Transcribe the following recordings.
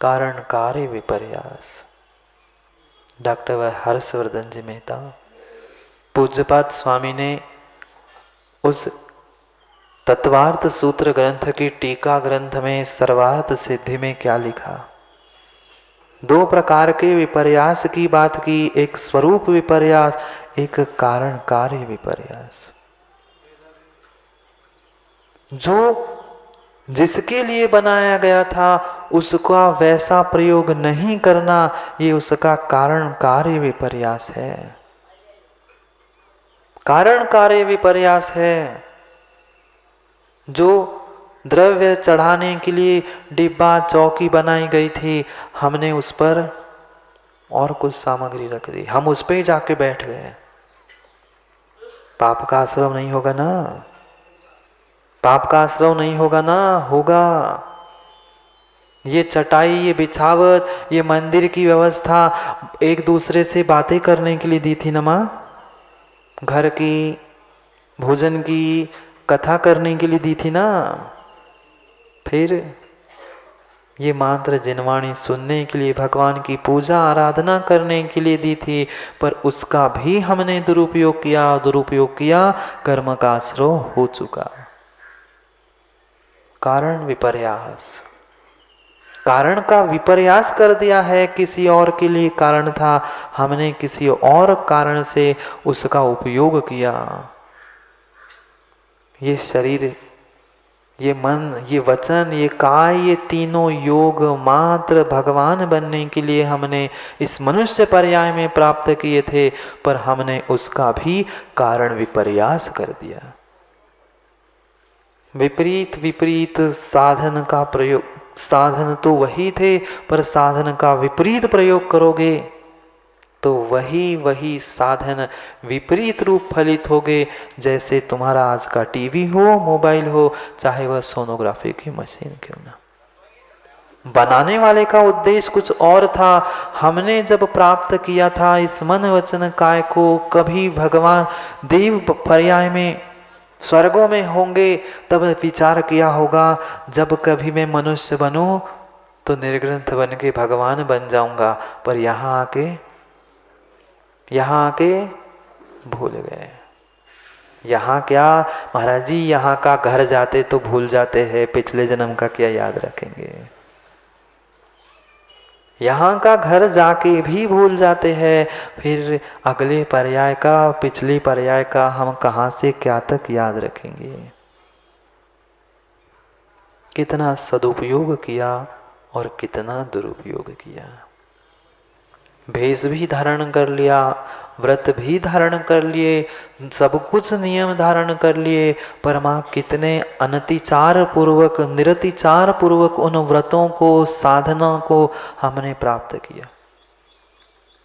कारण कार्य विपर्यास। डॉक्टर हर्षवर्धन जी मेहता पूज्यपाद स्वामी ने उस तत्वार्थ सूत्र ग्रंथ की टीका ग्रंथ में सर्वार्थ सिद्धि में क्या लिखा? दो प्रकार के विपर्यास की बात की, एक स्वरूप विपर्यास, एक कारण कार्य विपर्यास। जो जिसके लिए बनाया गया था उसका वैसा प्रयोग नहीं करना, ये उसका कारण कार्य विपर्यास है। कारण कार्य विपर्यास है। जो द्रव्य चढ़ाने के लिए डिब्बा चौकी बनाई गई थी, हमने उस पर और कुछ सामग्री रख दी, हम उस पे ही जाके बैठ गए। पाप का आश्रव नहीं होगा ना? पाप का आश्रव नहीं होगा ना? होगा। ये चटाई, ये बिछावट, ये मंदिर की व्यवस्था एक दूसरे से बातें करने के लिए दी थी ना माँ? घर की, भोजन की, कथा करने के लिए दी थी ना? फिर ये मंत्र जिनवाणी सुनने के लिए, भगवान की पूजा आराधना करने के लिए दी थी, पर उसका भी हमने दुरुपयोग किया। दुरुपयोग किया, कर्म का आश्रय हो चुका। कारण विपर्यास, कारण का विपर्यास कर दिया है। किसी और के लिए कारण था, हमने किसी और कारण से उसका उपयोग किया। ये शरीर, ये मन, ये वचन, ये काय, ये तीनों योग मात्र भगवान बनने के लिए हमने इस मनुष्य पर्याय में प्राप्त किए थे, पर हमने उसका भी कारण विपर्यास कर दिया। विपरीत विपरीत साधन का प्रयोग, साधन तो वही थे, पर साधन का विपरीत प्रयोग करोगे तो वही साधन विपरीत रूप फलित होगे। जैसे तुम्हारा आज का टीवी हो, मोबाइल हो, चाहे वह सोनोग्राफी की मशीन क्यों ना, बनाने वाले का उद्देश्य कुछ और था। हमने जब प्राप्त किया था इस मन वचन काय को, कभी भगवान देव पर्याय में स्वर्गों में होंगे, तब विचार किया होगा जब कभी मैं मनुष्य बनूं तो निर्ग्रंथ बन के भगवान बन जाऊंगा, पर यहाँ आके भूल गए। यहाँ क्या महाराज जी, यहाँ का घर जाते तो भूल जाते हैं, पिछले जन्म का क्या याद रखेंगे। यहाँ का घर जाके भी भूल जाते हैं, फिर अगले पर्याय का, पिछले पर्याय का हम कहाँ से क्या तक याद रखेंगे। कितना सदुपयोग किया और कितना दुरुपयोग किया। भेष भी धारण कर लिया, व्रत भी धारण कर लिए, सब कुछ नियम धारण कर लिए, पर माँ कितने अनतिचार पूर्वक, निरतिचार पूर्वक उन व्रतों को, साधना को हमने प्राप्त किया।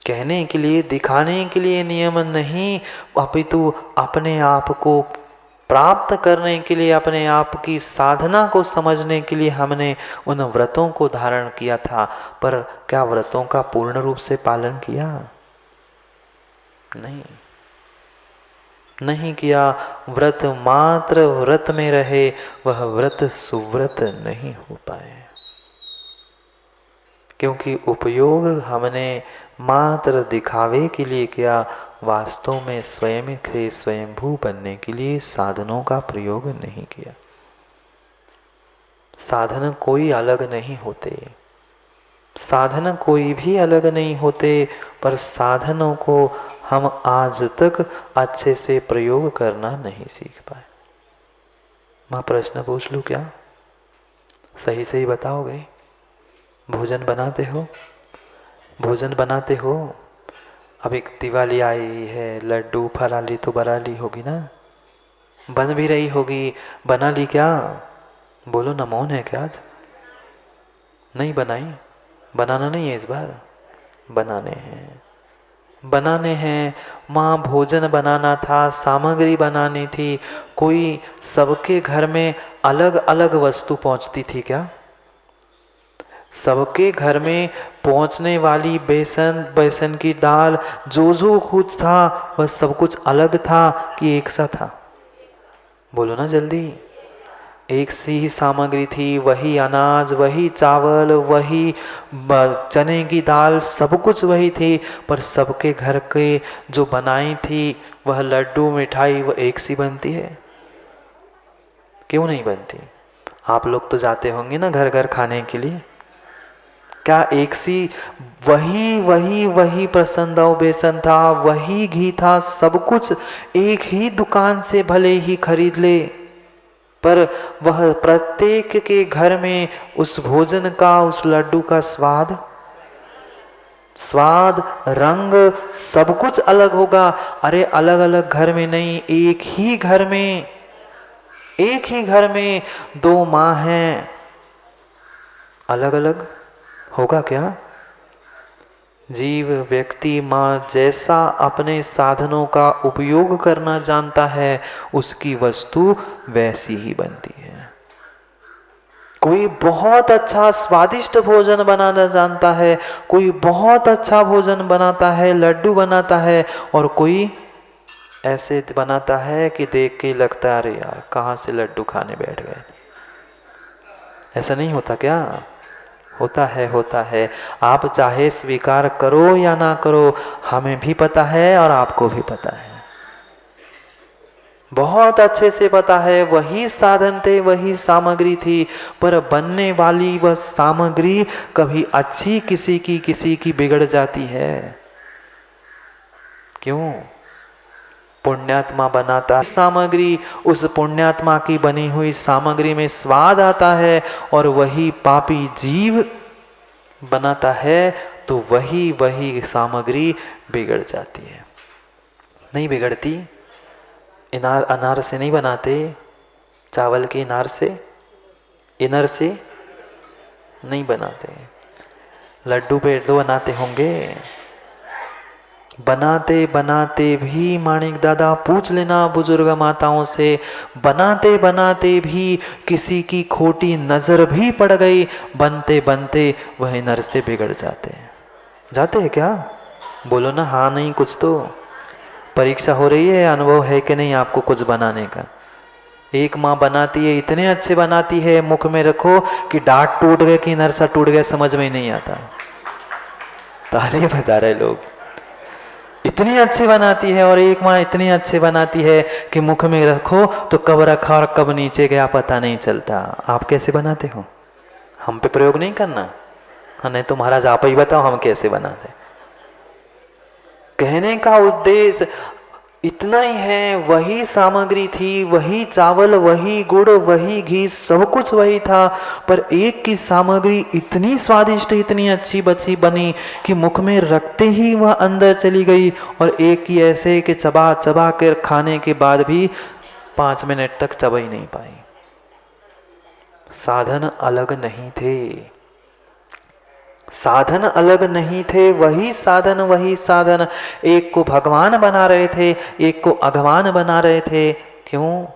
कहने के लिए, दिखाने के लिए नियम नहीं, अपितु अपने आप को प्राप्त करने के लिए, अपने आप की साधना को समझने के लिए हमने उन व्रतों को धारण किया था। पर क्या व्रतों का पूर्ण रूप से पालन किया? नहीं किया। व्रत मात्र व्रत में रहे, वह व्रत सुव्रत नहीं हो पाए, क्योंकि उपयोग हमने मात्र दिखावे के लिए किया, वास्तव में स्वयं से स्वयंभू बनने के लिए साधनों का प्रयोग नहीं किया। साधन कोई अलग नहीं होते, साधन कोई भी अलग नहीं होते, पर साधनों को हम आज तक अच्छे से प्रयोग करना नहीं सीख पाए। मैं प्रश्न पूछ लूं क्या? सही सही बताओगे? भोजन बनाते हो? भोजन बनाते हो? अब एक दिवाली आई है, लड्डू फराली तो बना ली होगी ना, बन भी रही होगी, बना ली क्या? बोलो ना, मौन है क्या आज? नहीं बनाई? बनाना नहीं है इस बार? बनाने हैं, बनाने हैं। माँ भोजन बनाना था, सामग्री बनानी थी, कोई सबके घर में अलग अलग वस्तु पहुँचती थी क्या? सबके घर में पहुंचने वाली बेसन की दाल, जो कुछ था वह सब कुछ अलग था कि एक सा था? बोलो ना जल्दी। एक सी ही सामग्री थी, वही अनाज, वही चावल, वही चने की दाल, सब कुछ वही थी, पर सबके घर के जो बनाई थी वह लड्डू मिठाई वह एक सी बनती है? क्यों नहीं बनती? आप लोग तो जाते होंगे ना घर घर खाने के लिए, क्या एक सी वही वही वही प्रसन्नदाव बेसन था, वही घी था, सब कुछ एक ही दुकान से भले ही खरीद ले, पर वह प्रत्येक के घर में उस भोजन का, उस लड्डू का स्वाद, रंग, सब कुछ अलग होगा। अरे अलग अलग घर में नहीं, एक ही घर में, एक ही घर में दो माँ हैं, अलग अलग होगा क्या? जीव, व्यक्ति, माँ जैसा अपने साधनों का उपयोग करना जानता है, उसकी वस्तु वैसी ही बनती है। कोई बहुत अच्छा स्वादिष्ट भोजन बनाना जानता है, कोई बहुत अच्छा भोजन बनाता है, लड्डू बनाता है, और कोई ऐसे बनाता है कि देख के लगता है अरे यार कहाँ से लड्डू खाने बैठ गए। ऐसा नहीं होता क्या? होता है, होता है। आप चाहे स्वीकार करो या ना करो, हमें भी पता है और आपको भी पता है, बहुत अच्छे से पता है। वही साधन थे, वही सामग्री थी, पर बनने वाली वह सामग्री कभी अच्छी किसी की बिगड़ जाती है। क्यों? पुण्यात्मा बनाता सामग्री, उस पुण्यात्मा की बनी हुई सामग्री में स्वाद आता है, और वही पापी जीव बनाता है तो वही वही सामग्री बिगड़ जाती है। नहीं बिगड़ती? अनार से नहीं बनाते, चावल के इनार से नहीं बनाते। लड्डू पेड़ तो बनाते होंगे, बनाते बनाते भी माणिक दादा पूछ लेना बुजुर्ग माताओं से, बनाते बनाते भी किसी की खोटी नजर भी पड़ गई, बनते बनते वह इनर से बिगड़ जाते हैं क्या? बोलो ना हाँ नहीं कुछ तो। परीक्षा हो रही है, अनुभव है कि नहीं आपको कुछ बनाने का? एक माँ बनाती है, इतने अच्छे बनाती है, मुख में रखो कि डांट टूट गए कि नरसा टूट गया समझ में ही नहीं आता। तालियां बजा रहे लोग। इतनी अच्छी बनाती है, और एक माँ इतनी अच्छी बनाती है कि मुख में रखो तो कब रखा और कब नीचे गया पता नहीं चलता। आप कैसे बनाते हो? हम पे प्रयोग नहीं करना, नहीं तो महाराज आप ही बताओ हम कैसे बनाते। कहने का उद्देश्य इतना ही है, वही सामग्री थी, वही चावल, वही गुड़, वही घी, सब कुछ वही था, पर एक की सामग्री इतनी स्वादिष्ट, इतनी अच्छी बची बनी कि मुख में रखते ही वह अंदर चली गई, और एक की ऐसे कि चबा चबा कर खाने के बाद भी 5 मिनट तक चबा ही नहीं पाई। साधन अलग नहीं थे, साधन अलग नहीं थे, वही साधन एक को भगवान बना रहे थे, एक को अगवान बना रहे थे। क्यों?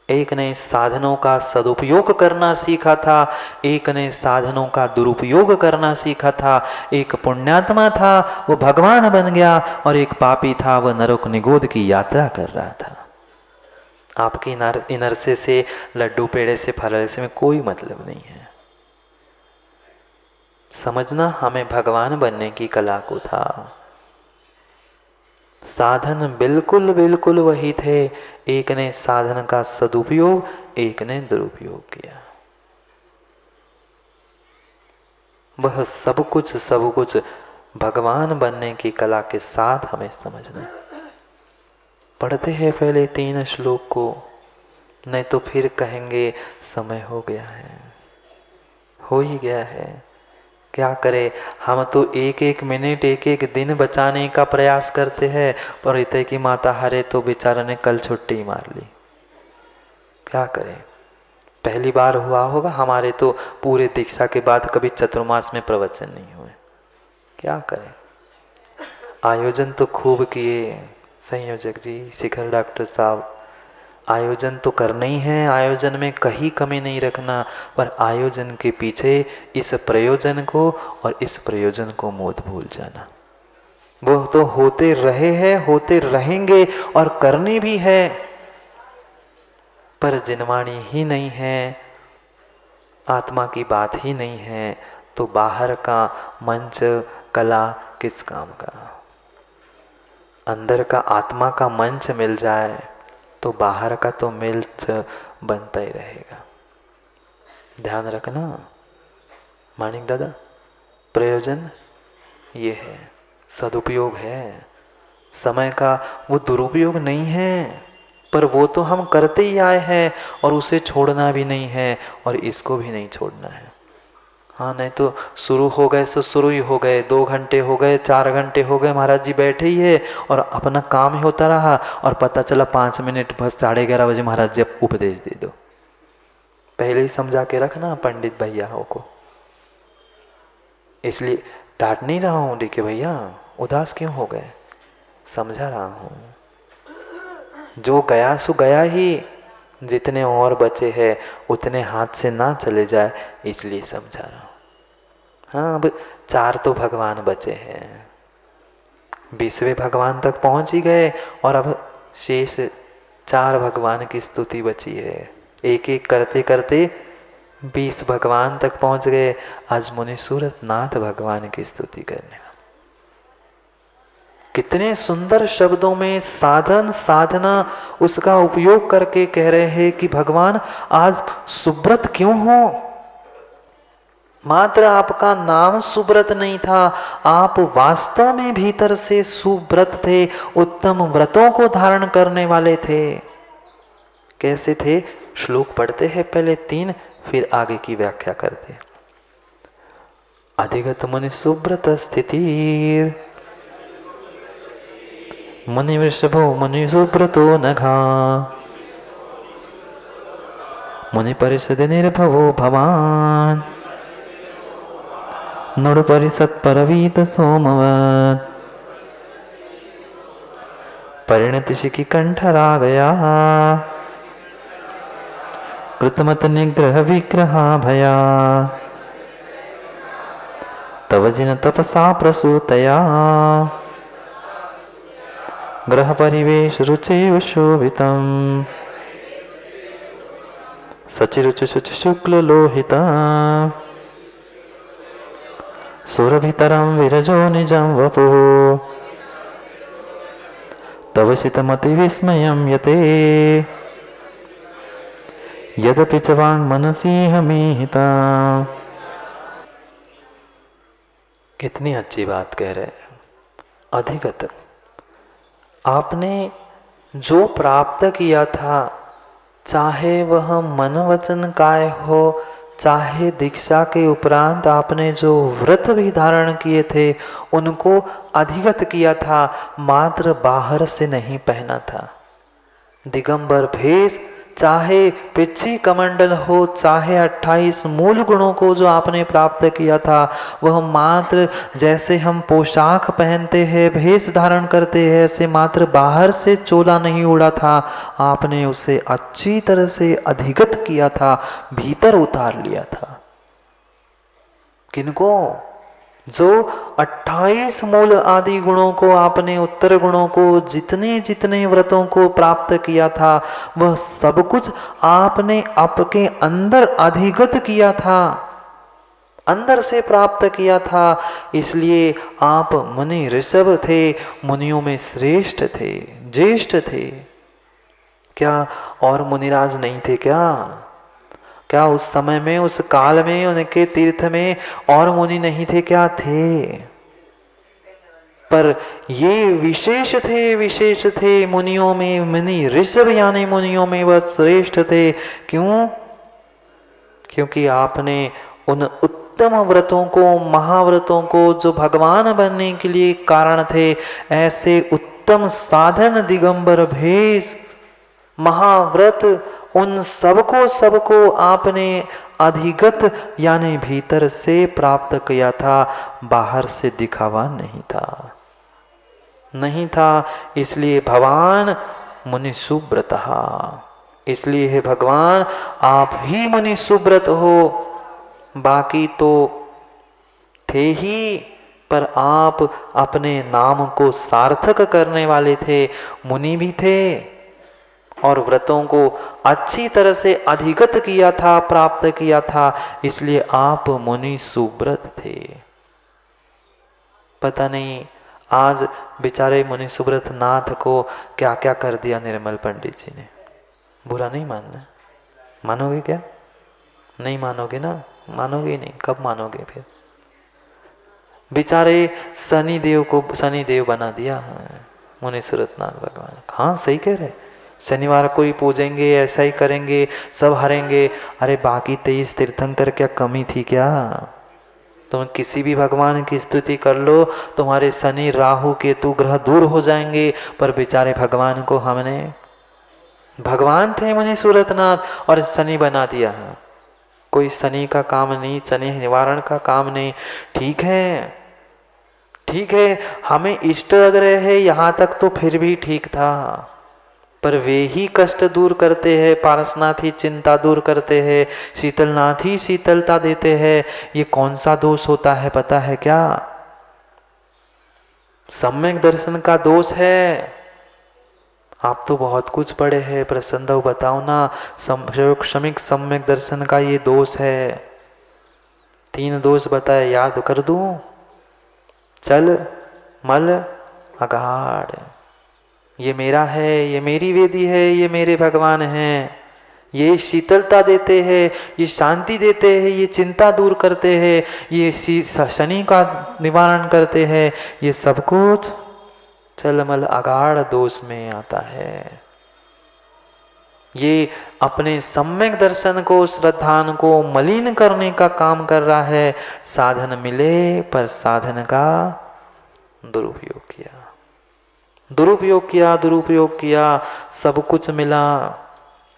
एक ने साधनों का सदुपयोग करना सीखा था, एक ने साधनों का दुरुपयोग करना सीखा था। एक पुण्यात्मा था, वो भगवान बन गया, और एक पापी था, वह नरक निगोद की यात्रा कर रहा था। आपकी इनरसे से लड्डू पेड़े से फलसे से में कोई मतलब नहीं है। समझना, हमें भगवान बनने की कला को था। साधन बिल्कुल बिल्कुल वही थे, एक ने साधन का सदुपयोग, एक ने दुरुपयोग किया। वह सब कुछ भगवान बनने की कला के साथ हमें समझना। पढ़ते हैं पहले 3 श्लोक को, नहीं तो फिर कहेंगे समय हो गया है, हो ही गया है। क्या करें, हम तो एक एक मिनट एक एक दिन बचाने का प्रयास करते हैं, पर इतने की माता हरे तो बेचारा ने कल छुट्टी मार ली। क्या करें? पहली बार हुआ होगा, हमारे तो पूरे दीक्षा के बाद कभी चतुर्मास में प्रवचन नहीं हुए। क्या करें? आयोजन तो खूब किए संयोजक जी, शिखर डॉक्टर साहब, आयोजन तो करना ही है, आयोजन में कहीं कमी नहीं रखना, पर आयोजन के पीछे इस प्रयोजन को और इस प्रयोजन को मत भूल जाना। वो तो होते रहे हैं, होते रहेंगे, और करनी भी है। पर जिनवाणी ही नहीं है, आत्मा की बात ही नहीं है, तो बाहर का मंच कला किस काम का। अंदर का आत्मा का मंच मिल जाए तो बाहर का तो मंच बनता ही रहेगा। ध्यान रखना मानिक दादा, प्रयोजन ये है, सदुपयोग है, समय का वो दुरुपयोग नहीं है, पर वो तो हम करते ही आए हैं और उसे छोड़ना भी नहीं है और इसको भी नहीं छोड़ना है। हाँ, नहीं तो शुरू हो गए तो शुरू ही हो गए, 2 घंटे हो गए, 4 घंटे हो गए, महाराज जी बैठे ही है और अपना काम ही होता रहा और पता चला 5 मिनट बस 11:30 बजे महाराज जी उपदेश दे दो। पहले ही समझा के रखना पंडित भैयाओं को। इसलिए डांट नहीं रहा हूँ डीके भैया, उदास क्यों हो गए, समझा रहा हूँ। जो गया सो गया ही, जितने और बचे हैं उतने हाथ से ना चले जाए, इसलिए समझा रहा हूँ। हाँ, अब 4 तो भगवान बचे हैं, 20वें भगवान तक पहुंच ही गए और अब शेष 4 भगवान की स्तुति बची है। एक एक करते करते 20 भगवान तक पहुंच गए। आज मुनि सूरत नाथ भगवान की स्तुति करने, कितने सुंदर शब्दों में साधन साधना उसका उपयोग करके कह रहे हैं कि भगवान आज सुब्रत क्यों हो। मात्र आपका नाम सुब्रत नहीं था, आप वास्तव में भीतर से सुब्रत थे, उत्तम व्रतों को धारण करने वाले थे। कैसे थे? श्लोक पढ़ते हैं पहले 3, फिर आगे की व्याख्या करते। अधिगत मुनि सुब्रत स्थिति मुनि वृषभो मुनि सुब्रतो नघा मुनि परिषद निर्भवो भवान नृ परिषद परवीत सोमवत परिणति शिखी कंठरा गया कृतमत निग्रह विग्रहा भया तव जिन तपसा प्रसूतया ग्रह परिवेश रुचि शोभितम सचिरुचि शुचि शुक्ल लोहिता सुरभितरं विरजो निजं वपुः तव शितमति विस्मयं यते यदपि च वाङ्मनसि हमीहिता। कितनी अच्छी बात कह रहे हैं। अधिगत, आपने जो प्राप्त किया था, चाहे वह मन वचन काय हो, चाहे दीक्षा के उपरांत आपने जो व्रत भी धारण किए थे उनको अधिगत किया था, मात्र बाहर से नहीं पहना था। दिगंबर भेष, चाहे पिछी कमंडल हो, चाहे 28 मूल गुणों को जो आपने प्राप्त किया था, वह मात्र जैसे हम पोशाक पहनते हैं, भेष धारण करते हैं, ऐसे मात्र बाहर से चोला नहीं उड़ा था, आपने उसे अच्छी तरह से अधिगत किया था, भीतर उतार लिया था। किनको? जो 28 मूल आदि गुणों को आपने, उत्तर गुणों को, जितने जितने व्रतों को प्राप्त किया था, वह सब कुछ आपने आपके अंदर अधिगत किया था, अंदर से प्राप्त किया था। इसलिए आप मुनि ऋषभ थे, मुनियों में श्रेष्ठ थे, ज्येष्ठ थे। क्या और मुनिराज नहीं थे क्या? क्या उस समय में, उस काल में, उनके तीर्थ में और मुनि नहीं थे क्या? थे, पर ये विशेष थे, विशेष थे मुनियों में, मुनि ऋषभ यानी मुनियों में वह श्रेष्ठ थे। क्यों? क्योंकि आपने उन उत्तम व्रतों को, महाव्रतों को, जो भगवान बनने के लिए कारण थे, ऐसे उत्तम साधन, दिगंबर भेष, महाव्रत, उन सबको आपने अधिगत यानी भीतर से प्राप्त किया था, बाहर से दिखावा नहीं था। इसलिए भगवान मुनि सुब्रत, इसलिए है भगवान आप ही मुनि सुब्रत हो। बाकी तो थे ही, पर आप अपने नाम को सार्थक करने वाले थे, मुनि भी थे और व्रतों को अच्छी तरह से अधिगत किया था, प्राप्त किया था, इसलिए आप मुनि सुव्रत थे। पता नहीं आज बेचारे मुनि सुव्रत नाथ को क्या क्या कर दिया निर्मल पंडित जी ने। बुरा नहीं मानना, मानोगे क्या? नहीं मानोगे ना, मानोगे ही नहीं, कब मानोगे फिर? बेचारे शनिदेव को शनिदेव बना दिया मुनि सुरतनाथ भगवान। हाँ सही कह रहे, शनिवार को ही पूजेंगे, ऐसा ही करेंगे, सब हरेंगे। अरे बाकी 23 तीर्थंकर क्या कमी थी क्या? तुम किसी भी भगवान की स्तुति कर लो, तुम्हारे शनि राहु केतु ग्रह दूर हो जाएंगे, पर बेचारे भगवान को हमने, भगवान थे मुनि सुरतनाथ और शनि बना दिया है। कोई शनि का काम नहीं, शनि निवारण का काम नहीं। ठीक है, ठीक है, हमें इष्ट लग रहे हैं यहाँ तक तो फिर भी ठीक था, पर वे ही कष्ट दूर करते हैं, पारसनाथ ही चिंता दूर करते हैं, शीतलनाथ ही शीतलता देते हैं। ये कौन सा दोष होता है पता है क्या? सम्यक दर्शन का दोष है। आप तो बहुत कुछ पढ़े हैं, प्रसन्न बताओ ना, क्षमिक सम्यक दर्शन का ये दोष है। 3 दोष बताए, याद कर दूं? चल, मल, अगाढ़। ये मेरा है, ये मेरी वेदी है, ये मेरे भगवान हैं। ये शीतलता देते हैं, ये शांति देते हैं, ये चिंता दूर करते हैं, ये शनि का निवारण करते हैं। ये सब कुछ चलमल अगाढ़ दोष में आता है। ये अपने सम्यक दर्शन को, श्रद्धान को मलिन करने का काम कर रहा है। साधन मिले पर साधन का दुरुपयोग किया, दुरुपयोग किया, दुरुपयोग किया। सब कुछ मिला,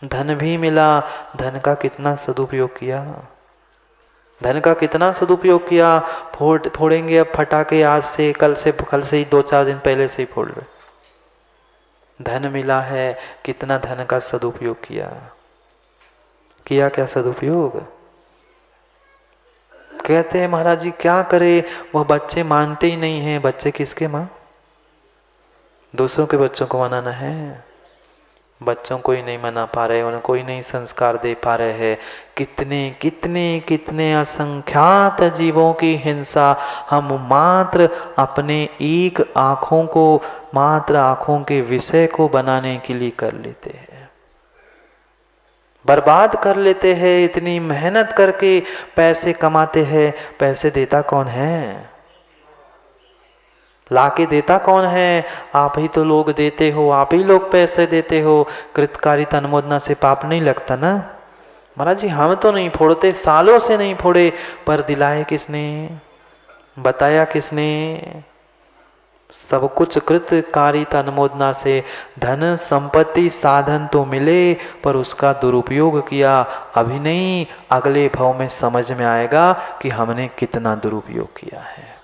धन भी मिला, धन का कितना सदुपयोग किया, धन का कितना सदुपयोग किया। फोड़ेंगे अब फटाके आज से, कल से ही 2-4 दिन पहले से ही फोड़ रहे। धन मिला है, कितना धन का सदुपयोग किया, किया क्या सदुपयोग? कहते हैं महाराज जी क्या करे, वह बच्चे मानते ही नहीं हैं। बच्चे किसके मां? दूसरों के बच्चों को मनाना है, बच्चों को ही नहीं मना पा रहे, उन्हें कोई नहीं संस्कार दे पा रहे हैं। कितने कितने कितने असंख्यात जीवों की हिंसा हम मात्र अपने एक आँखों को, मात्र आँखों के विषय को बनाने के लिए कर लेते हैं, बर्बाद कर लेते हैं। इतनी मेहनत करके पैसे कमाते हैं, पैसे देता कौन है? लाके देता कौन है? आप ही तो लोग देते हो, आप ही लोग पैसे देते हो। कृतकारिता अनुमोदना से पाप नहीं लगता ना? महाराज जी हम तो नहीं फोड़ते, सालों से नहीं फोड़े, पर दिलाए किसने, बताया किसने? सब कुछ कृतकारिता अनुमोदना से धन संपत्ति साधन तो मिले, पर उसका दुरुपयोग किया। अभी नहीं, अगले भाव में समझ में आएगा कि हमने कितना दुरुपयोग किया है।